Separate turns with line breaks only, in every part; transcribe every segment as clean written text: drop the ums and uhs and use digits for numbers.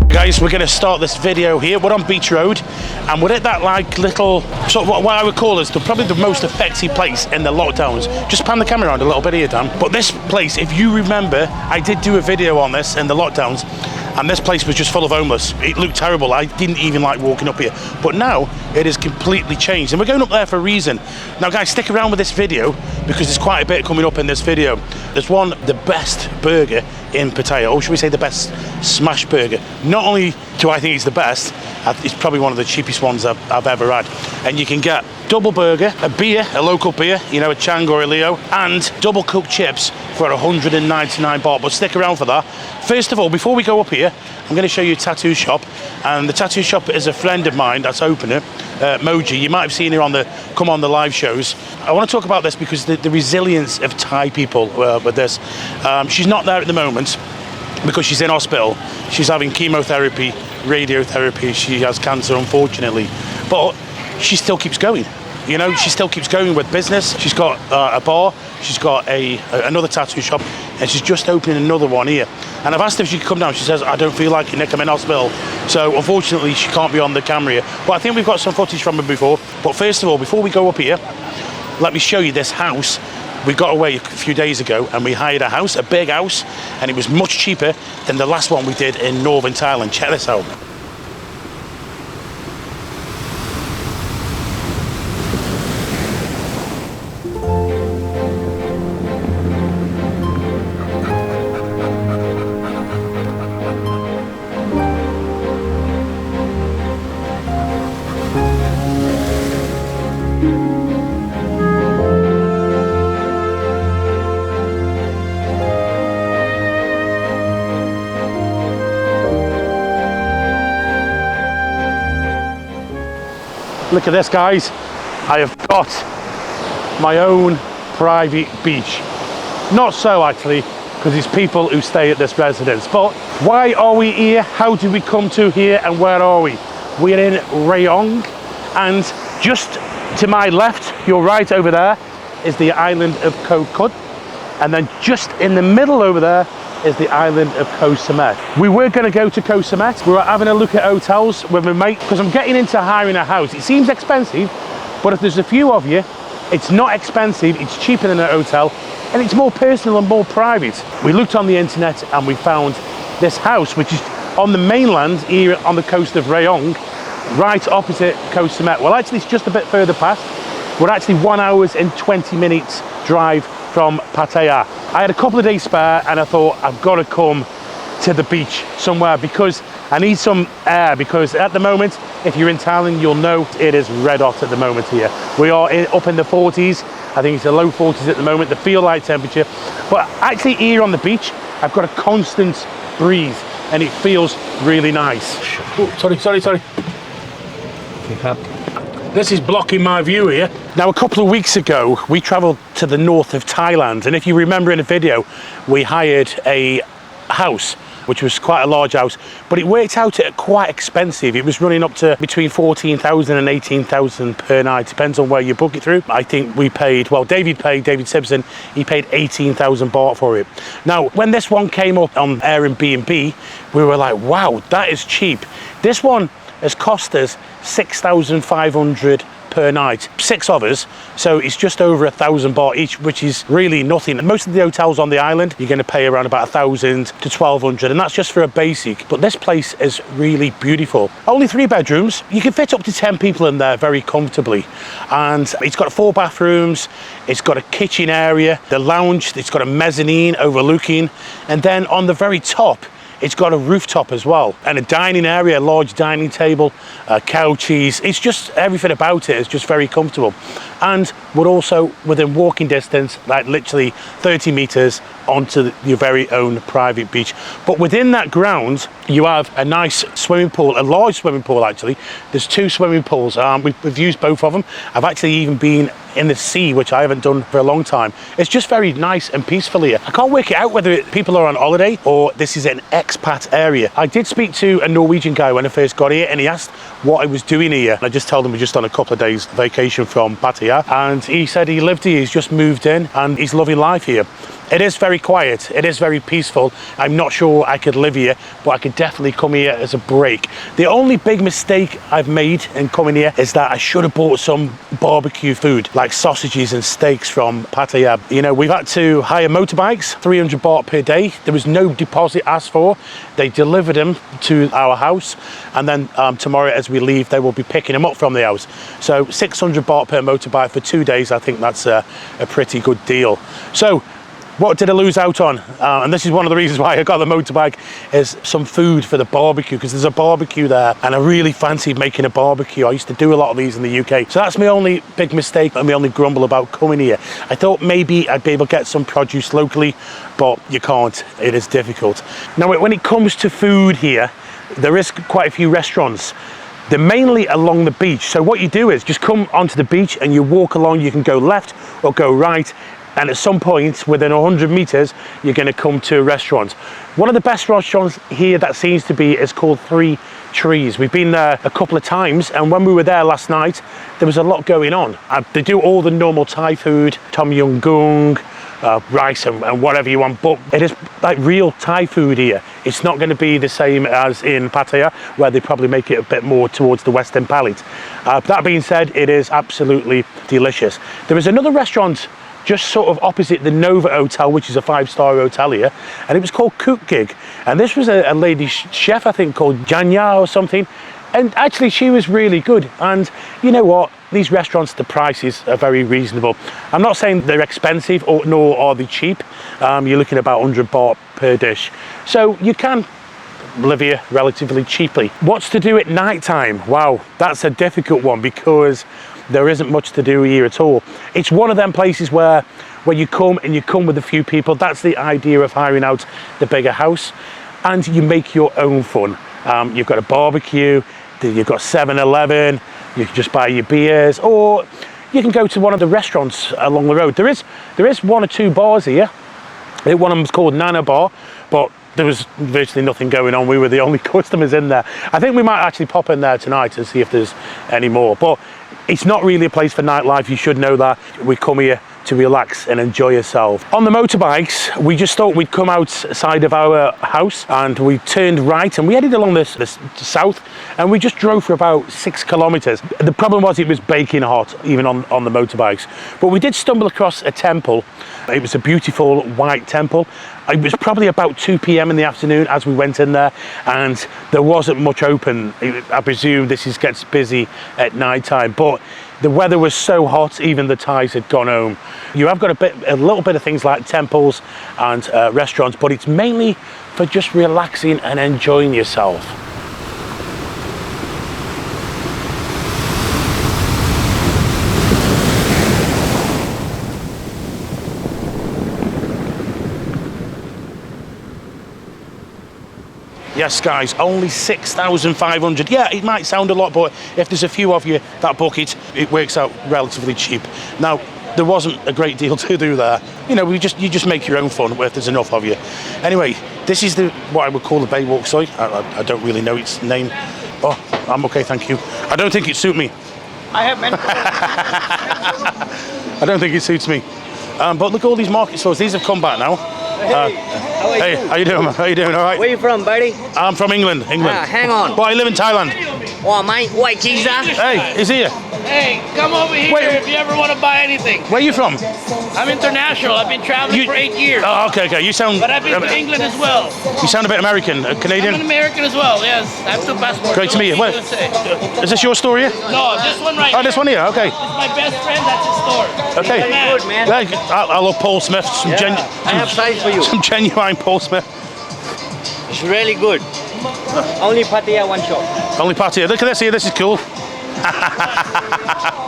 Guys, we're going to start this video here. We're on Beach Road and we're at that like little sort of what I would call is probably the most effective place in the lockdowns. Just pan the camera around a little bit here, Dan. But this place, if you remember, I did do a video on this in the lockdowns and this place was just full of homeless. It looked terrible. I didn't even like walking up here. But now it has completely changed and we're going up there for a reason. Now guys, stick around with this video because there's quite a bit coming up in this video. There's the best burger in Pattaya, or should we say the best smash burger. Not only do I think it's the best, it's probably one of the cheapest ones I've ever had. And you can get double burger, a beer, a local beer, you know, a Chang or a Leo, and double cooked chips for 199 baht. But stick around for that. First of all, before we go up here, I'm going to show you a tattoo shop. And the tattoo shop is a friend of mine that's opening, Moji. You might have seen her on the live shows. I want to talk about this because the resilience of Thai people with this. She's not there at the moment because she's in hospital. She's having chemotherapy, radiotherapy. She has cancer, unfortunately, but she still keeps going. You know, she still keeps going with business. She's got a bar, she's got another tattoo shop, and she's just opening another one here. And I've asked if she could come down. She says, I don't feel like it, Nick, I'm in hospital. So unfortunately, she can't be on the camera here. But I think we've got some footage from her before. But first of all, before we go up here, let me show you this house. We got away a few days ago and we hired a house, a big house, and it was much cheaper than the last one we did in northern Thailand. Check this out. Look at this, guys. I have got my own private beach. Not so, actually, because it's people who stay at this residence. But why are we here? How did we come to here? And where are we? We're in Rayong. And just to my left, your right over there, is the island of Koh Kud. And then just in the middle over there is the island of Koh Samet. We were going to go to Koh Samet. We were having a look at hotels with my mate because I'm getting into hiring a house. It seems expensive, but if there's a few of you, it's not expensive, it's cheaper than a hotel, and it's more personal and more private. We looked on the internet and we found this house, which is on the mainland here on the coast of Rayong, right opposite Koh Samet. Well, actually, it's just a bit further past. We're actually 1 hour and 20 minutes drive from Pattaya. I had a couple of days spare and I thought I've got to come to the beach somewhere because I need some air, because at the moment, if you're in Thailand, you'll know it is red hot at the moment here. We are up in the 40s. I think it's the low 40s at the moment, the feel light temperature. But actually here on the beach, I've got a constant breeze and it feels really nice. Oh, sorry. This is blocking my view here. Now, a couple of weeks ago, we traveled to the north of Thailand. And if you remember in the video, we hired a house, which was quite a large house, but it worked out at quite expensive. It was running up to between 14,000 and 18,000 per night. Depends on where you book it through. I think we paid, well, David Simpson, he paid 18,000 baht for it. Now, when this one came up on Airbnb, we were like, wow, that is cheap. This one has cost us 6,500 per night, 6 of us, so it's just over 1,000 baht each, which is really nothing. Most of the hotels on the island, you're going to pay around about 1,000 to 1,200, and that's just for a basic. But this place is really beautiful. Only 3 bedrooms. You can fit up to 10 people in there very comfortably, and it's got 4 bathrooms. It's got a kitchen area, the lounge. It's got a mezzanine overlooking, and then on the very top, it's got a rooftop as well, and a dining area, a large dining table, couches. It's just, everything about it is just very comfortable. And we're also within walking distance, like literally 30 meters onto your very own private beach. But within that ground, you have a nice swimming pool, a large swimming pool actually. There's 2 swimming pools. We've used both of them. I've actually even been in the sea, which I haven't done for a long time. It's just very nice and peaceful here. I can't work it out whether people are on holiday or this is an expat area. I did speak to a Norwegian guy when I first got here, and he asked what I was doing here. I just told him we're just on a couple of days vacation from Pattaya, and he said he lived here, he's just moved in, and he's loving life here. It is very quiet, it is very peaceful. I'm not sure I could live here, but I could definitely come here as a break. The only big mistake I've made in coming here is that I should have bought some barbecue food, like sausages and steaks from Pattaya. You know, we've had to hire motorbikes, 300 baht per day. There was no deposit asked for. They delivered them to our house, and then tomorrow as we leave, they will be picking them up from the house. So 600 baht per motorbike for 2 days, I think that's a pretty good deal. So, what did I lose out on? And this is one of the reasons why I got the motorbike, is some food for the barbecue, because there's a barbecue there and I really fancied making a barbecue. I used to do a lot of these in the UK. So that's my only big mistake and my only grumble about coming here. I thought maybe I'd be able to get some produce locally, but you can't. It is difficult. Now, when it comes to food here, there is quite a few restaurants. They're mainly along the beach. So what you do is just come onto the beach and you walk along. You can go left or go right. And at some point, within 100 meters, you're going to come to a restaurant. One of the best restaurants here that seems to be is called 3 Trees. We've been there a couple of times, and when we were there last night, there was a lot going on. They do all the normal Thai food, tom yum goong, rice and whatever you want, but it is like real Thai food here. It's not going to be the same as in Pattaya, where they probably make it a bit more towards the Western palate. That being said, it is absolutely delicious. There is another restaurant just sort of opposite the Nova Hotel, which is a 5-star hotel here, and it was called Cook Gig. And this was a lady chef, I think, called Janya or something, and actually she was really good. And you know what? These restaurants, the prices are very reasonable. I'm not saying they're expensive, nor are they cheap. You're looking at about 100 baht per dish. So you can live here relatively cheaply. What's to do at night time? Wow, that's a difficult one, because there isn't much to do here at all. It's one of them places where you come and you come with a few people. That's the idea of hiring out the bigger house, and you make your own fun. You've got a barbecue, you've got 7-Eleven, you can just buy your beers, or you can go to one of the restaurants along the road. There is 1 or 2 bars here. I think one of them's called Nana Bar, but there was virtually nothing going on. We were the only customers in there. I think we might actually pop in there tonight to see if there's any more. But it's not really a place for nightlife. You should know that. We come here to relax and enjoy yourself. On the motorbikes, we just thought we'd come outside of our house, and we turned right and we headed along the south, and we just drove for about 6 kilometers. The problem was it was baking hot, even on the motorbikes. But we did stumble across a temple. It was a beautiful white temple. It was probably about 2 p.m. in the afternoon as we went in there, and there wasn't much open. I presume this gets busy at night time, but the weather was so hot, even the Thais had gone home. You have got a little bit of things like temples and restaurants, but it's mainly for just relaxing and enjoying yourself. Yes, guys, only 6,500. Yeah, it might sound a lot, but if there's a few of you that book it, it works out relatively cheap. Now, there wasn't a great deal to do there. You know, you just make your own fun if there's enough of you. Anyway, this is what I would call the Baywalk site. I don't really know its name. Oh, I'm okay, thank you. I don't think it suits me.
I have many.
I don't think it suits me. But look at all these market stores. These have come back now.
Hey,
how you doing? How you doing? All right.
Where you from, buddy?
I'm from England.
Hang on.
Well, I live in Thailand.
Oh, my white cheese.
Hey, is he?
Hey, come over here if you ever want to buy anything.
Where are you from?
I'm international. I've been traveling for 8 years.
Oh, okay. You sound.
But I've been to England as well.
You sound a bit American, Canadian.
I'm an American as well. Yes, I have 2 passports.
Great to meet you. Is this your store here?
No, this one right
here. Oh, this one here. Okay.
This is my best friend. That's his store.
Okay.
Very good, man.
I love Paul Smith.
I have size for you.
Some genuine Paul Smith.
It's really good. Only Pattaya one shop.
Only Pattaya. Look at this here. This is cool.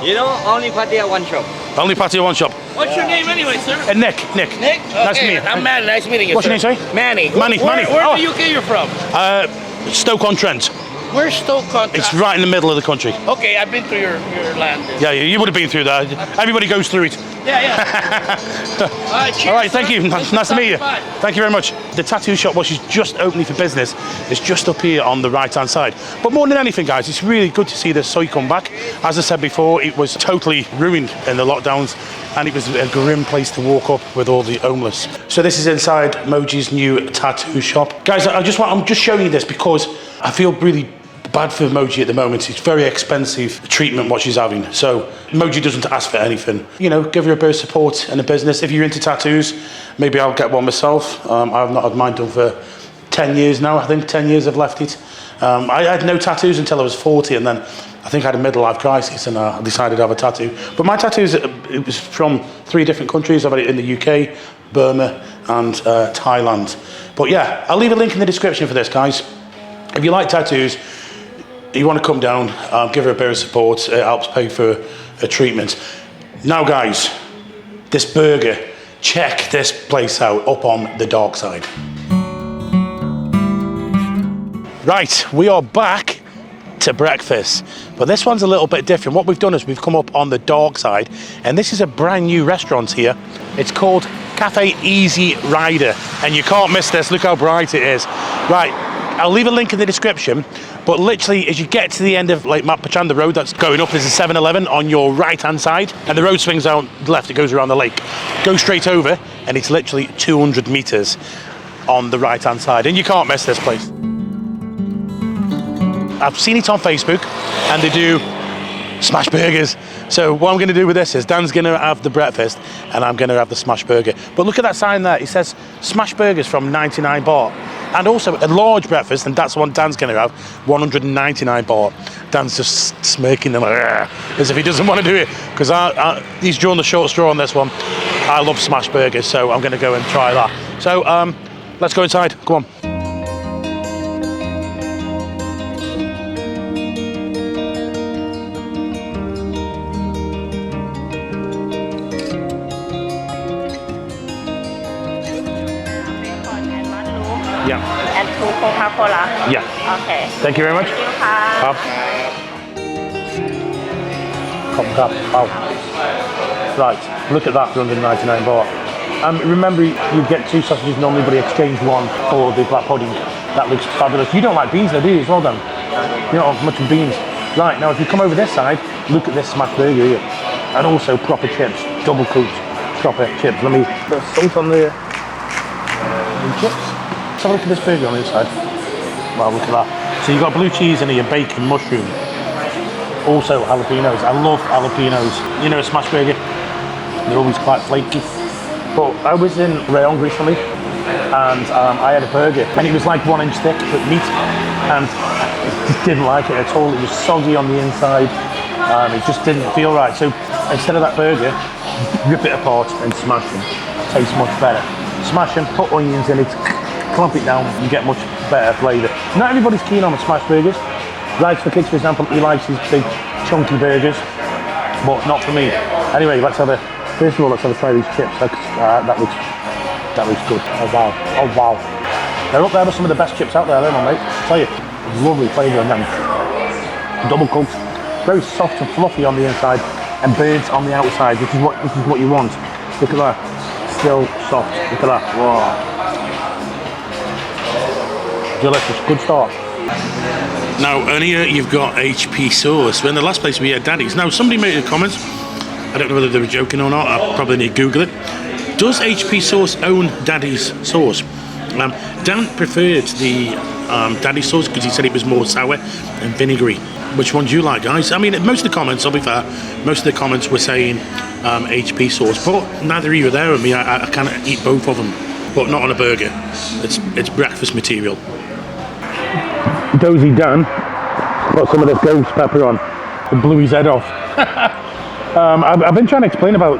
You know, only Pattaya one shop.
Only Pattaya one shop.
What's your name anyway, sir?
Nick.
Nick?
Nice to meet you.
I'm Manny. Nice meeting you,
What's
sir.
your name, sorry?
Manny.
Manny.
Where in the UK you're from?
Stoke-on-Trent.
Where's Stoke Contra?
It's right in the middle of the country.
Okay, I've been through your land.
Yeah, you would have been through that. Everybody goes through it.
Yeah. All right, cheers,
All right, thank
sir.
you. Nice to meet you.
Bye.
Thank you very much. The tattoo shop, which is just opening for business, is just up here on the right-hand side. But more than anything, guys, it's really good to see the soy come back. As I said before, it was totally ruined in the lockdowns, and it was a grim place to walk up with all the homeless. So this is inside Moji's new tattoo shop. Guys, I'm just showing you this because I feel really bad for Moji at the moment. It's very expensive treatment what she's having. So Moji doesn't ask for anything. You know, give her a bit of support in the business. If you're into tattoos, maybe I'll get one myself. I've not had mine done for 10 years now. I think 10 years I've left it. I had no tattoos until I was 40, and then I think I had a midlife crisis and I decided to have a tattoo. But my tattoos, it was from 3 different countries. I've had it in the UK, Burma and Thailand. But yeah, I'll leave a link in the description for this, guys. If you like tattoos, you want to come down, give her a bit of support. It helps pay for a treatment. Now, guys, this burger, check this place out up on the dark side. Right, we are back to breakfast, but this one's a little bit different. What we've done is we've come up on the dark side, and this is a brand new restaurant here. It's called Cafe Easy Rider, and you can't miss this. Look how bright it is. Right, I'll leave a link in the description, but literally as you get to the end of like Pattaya, the road that's going up is a 7-Eleven on your right hand side, and the road swings out left, it goes around the lake. Go straight over and it's literally 200 meters on the right hand side, and you can't miss this place. I've seen it on Facebook and they do smash burgers. So what I'm going to do with this is Dan's going to have the breakfast and I'm going to have the smash burger. But look at that sign there. It says smash burgers from 99 baht. And also a large breakfast, and that's what Dan's going to have, 199 baht. Dan's just smirking them as if he doesn't want to do it, because he's drawn the short straw on this one. I love smash burgers, so I'm going to go and try that. So let's go inside. Come on. Yeah.
And 2 Coca-Cola.
Yeah.
Okay.
Thank you very much.
Thank you ค่ะ
ครับขอบคุณครับ Wow. Right, look at that for 199 baht. Remember, you get 2 sausages normally, but you exchange one for the black pudding. That looks fabulous. You don't like beans though, do you? Well done. You don't have much of beans. Right, now if you come over this side, look at this smash burger here. And also proper chips, double cooked proper chips. Let me put salt on the chips. Let's have a look at this burger on the inside. Wow, look at that. So you've got blue cheese in here, bacon, mushroom. Also jalapenos. I love jalapenos. You know, a smash burger, they're always quite flaky. But I was in Rayong recently and I had a burger and it was like 1 inch thick with meat, and I just didn't like it at all. It was soggy on the inside. It just didn't feel right. So instead of that burger, rip it apart and smash them. Tastes much better. Smash them, put onions in it, clump it down, you get much better flavour. Not everybody's keen on the smash burgers. Rice for kids, for example, he likes these big chunky burgers, but not for me. Anyway, first of all, let's have a try these chips. That looks good. Oh wow, oh wow. They're up there with some of the best chips out there, aren't they, mate? I tell you, lovely flavour in them. Double cooked, very soft and fluffy on the inside, and birds on the outside, which is what you want. Look at that, still soft. Look at that. Wow. Delicious, good start. Now, on here you've got HP sauce. We're in the last place we had Daddy's. Now, somebody made a comment. I don't know whether they were joking or not. I probably need to Google it. Does HP sauce own Daddy's sauce? Dan preferred the Daddy's sauce because he said it was more sour and vinegary. Which one do you like, guys? I mean, most of the comments, I'll be fair, most of the comments were saying HP sauce, but neither you were there with me. I can't eat both of them, but not on a burger. It's breakfast material. Dozy Dan got some of this ghost pepper on and blew his head off. I've been trying to explain about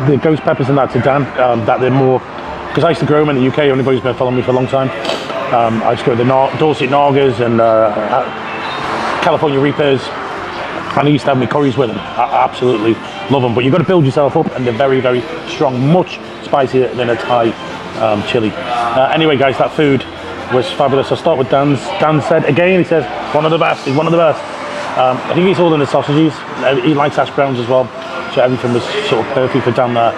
the ghost peppers and that to Dan, that they're more, because I used to grow them in the UK. Anybody's been following me for a long time. I used to grow the Dorset Nagas and California Reapers, and I used to have my curries with them. I absolutely love them, but you've got to build yourself up, and they're very, very strong, much spicier than a Thai chili. Anyway, guys, that food was fabulous. I'll start with Dan's. Dan said, again, he says, One of the best. He's one of the best. I think he's holding the sausages. He likes hash browns as well. So everything was sort of perfect for down there.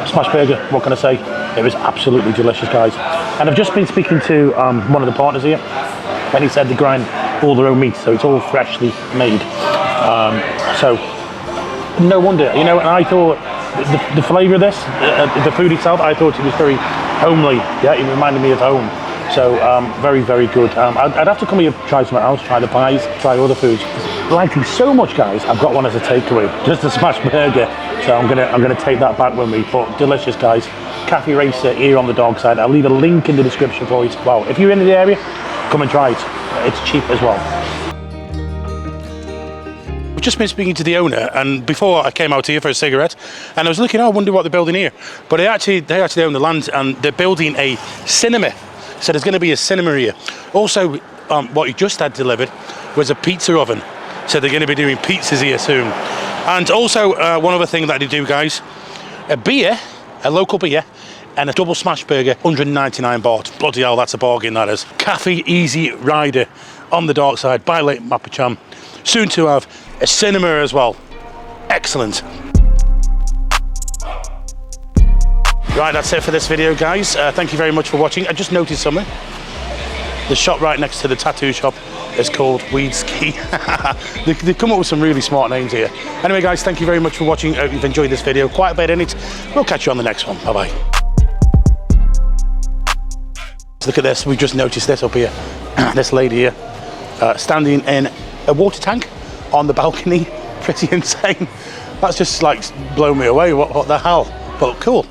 Smash burger, what can I say? It was absolutely delicious, guys. And I've just been speaking to one of the partners here, and he said they grind all their own meat, so it's all freshly made. So no wonder, you know. And I thought the flavour of this, the food itself, I thought it was very homely. Yeah, it reminded me of home. So very, very good. I'd have to come here, try something else, try the pies, try other foods. Liking so much, guys. I've got one as a takeaway, just a smash burger. So I'm gonna take that back when we. But delicious, guys. Cafe Racer here on the dog side. I'll leave a link in the description for it. Wow, if you're in the area, come and try it. It's cheap as well. We've just been speaking to the owner, and before I came out here for a cigarette, and I was looking, I wonder what they're building here. But they actually own the land, and they're building a cinema. So there's going to be a cinema here. Also, what you just had delivered was a pizza oven. So they're going to be doing pizzas here soon. And also, one other thing that they do, guys, a beer, a local beer, and a double smash burger, 199 baht. Bloody hell, that's a bargain, that is. Cafe Easy Rider on the dark side by Lake Mapacham. Soon to have a cinema as well. Excellent. Right, that's it for this video, guys. Thank you very much for watching. I just noticed something. The shop right next to the tattoo shop is called Weed Ski. They come up with some really smart names here. Anyway, guys, thank you very much for watching. I hope you've enjoyed this video. Quite a bit in it. We'll catch you on the next one. Bye-bye. Look at this. We've just noticed this up here. This lady here standing in a water tank on the balcony. Pretty insane. That's just like blown me away. What the hell? But cool.